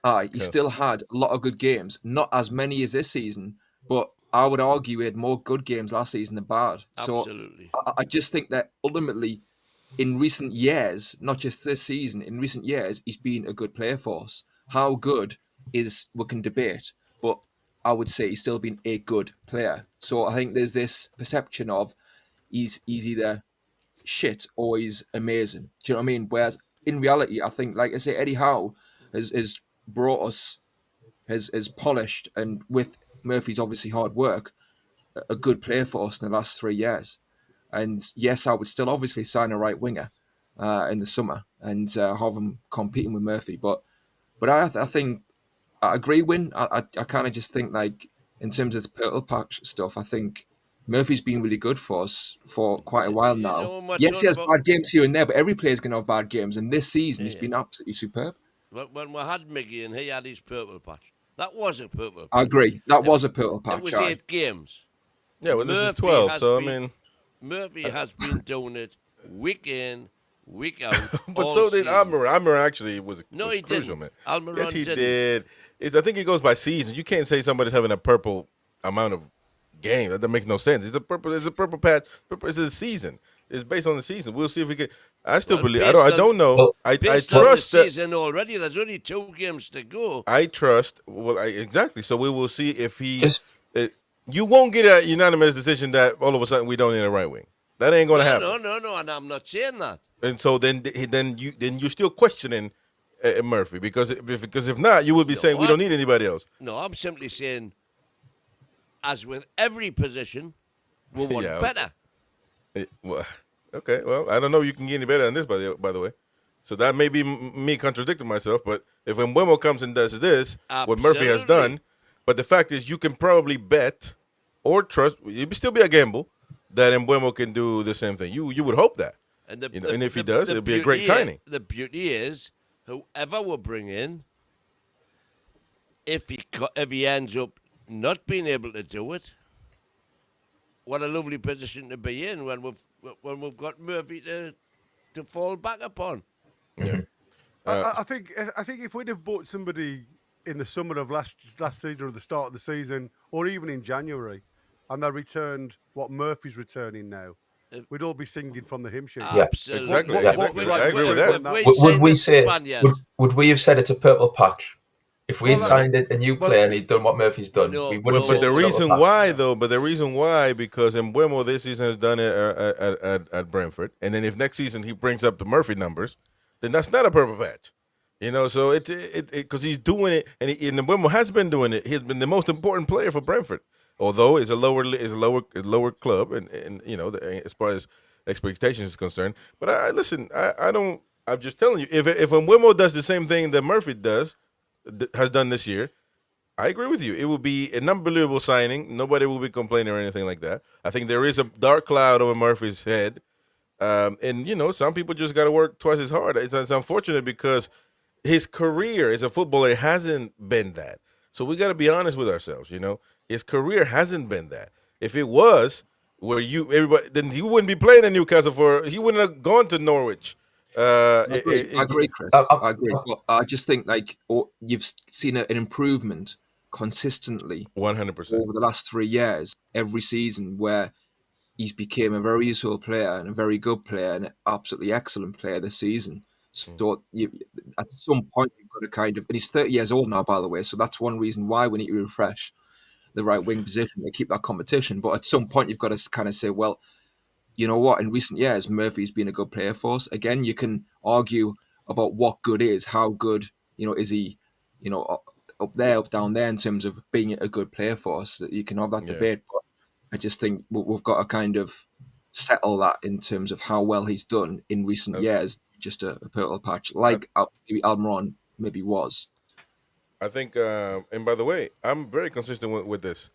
He Yeah. still had a lot of good games. Not as many as this season, but I would argue he had more good games last season than bad. So Absolutely. I just think that ultimately, in recent years, not just this season, in recent years, he's been a good player for us. How good is we can debate, but I would say he's still been a good player. So I think there's this perception of he's either shit or he's amazing. Do you know what I mean? Whereas in reality, I think, like I say, Eddie Howe has brought us, has polished, and with Murphy's obviously hard work, a good player for us in the last 3 years. And yes, I would still obviously sign a right winger in the summer and have him competing with Murphy. But I think I agree, Win. I kind of just think, like, in terms of the Purtle Patch stuff, I think Murphy's been really good for us for quite a while You now. know, when we're Yes, he talking has about bad games here and there, but every player's going to have bad games. And this season, he's yeah, been absolutely superb. when we had Mickey and he had his purple patch, that was a purple I patch. agree. That It, was a Purtle it Patch, was aye. 8 games. Yeah, well, this is Murphy 12, has so I been mean, Murphy has been doing it week in, week out, but all so did season. Almiron. Almiron actually was No, he crucial, didn't. man. Yes, Almiron he didn't. did. I think it goes by season. You can't say somebody's having a purple amount of game. That makes no sense. It's a purple. It's a purple patch. Purple. It's a season. It's based on the season. We'll see if we can. I still Well, believe. I don't. I don't know. Well, I based on the trust that. season already, there's only 2 games to go. I trust. Well, exactly. So we will see if he. just Uh, you won't get a unanimous decision that all of a sudden we don't need a right wing. That ain't going to No, happen. no, no, no, and I'm not saying that. And so then you're still questioning Murphy because if not, you would be saying No, we don't need anybody else. no, I'm simply saying, as with every position, we want Yeah. better. Well, okay. Well, I don't know. You can get any better than this, by the way. So that may be me contradicting myself. But if Mbeumo comes and does this, what Murphy has Absolutely. done, but the fact is, you can probably bet or trust. It would still be a gamble that Mbeumo can do the same thing. You would hope that, And the, and if he does, it'll be a great beauty signing. the beauty is, whoever we bring in, if he ends up not being able to do it, what a lovely position to be in when we've got Murphy to fall back upon. Yeah. I think if we'd have bought somebody in the summer of last season or the start of the season, or even in January, and they returned what Murphy's returning now, we'd all be singing from the hymn sheet. Yeah, Exactly. Yeah. Exactly. I agree with that. would we the say Spaniards, would we have said it's a purple patch if we had Well, signed a new well, player and he'd done what Murphy's done? No, We wouldn't no, say But it's the a well, purple reason patch. why, though, because Mbeumo this season has done it at Brentford, and then if next season he brings up the Murphy numbers, then that's not a purple patch. So it because he's doing it, and Mbeumo has been doing it. He's been the most important player for Brentford, although it's a lower club, and as far as expectations is concerned. But I listen, I don't. I'm just telling you, if Mbeumo does the same thing that Murphy has done this year, I agree with you. It would be an unbelievable signing. Nobody will be complaining or anything like that. I think there is a dark cloud over Murphy's head. And some people just got to work twice as hard. It's unfortunate because his career as a footballer hasn't been that. So we got to be honest with ourselves. His career hasn't been that. If it was, where everybody, then he wouldn't be playing in Newcastle he wouldn't have gone to Norwich. I agree, Chris. I agree. But I just think, like, you've seen an improvement consistently 100%. over the last 3 years, every season, where he's became a very useful player and a very good player and an absolutely excellent player this season. So at some point you've got to kind of, and he's 30 years old now, by the way. So that's one reason why we need to refresh the right wing position to keep that competition. But at some point you've got to kind of say, well, you know what? In recent years, Murphy's been a good player for us. Again, you can argue about what good is, how good, is he, up there, up down there in terms of being a good player for us. You can have that Yeah. debate, but I just think we've got to kind of settle that in terms of how well he's done in recent years. Just a purple patch, like maybe Almiron maybe was. I think, and by the way, I'm very consistent with this.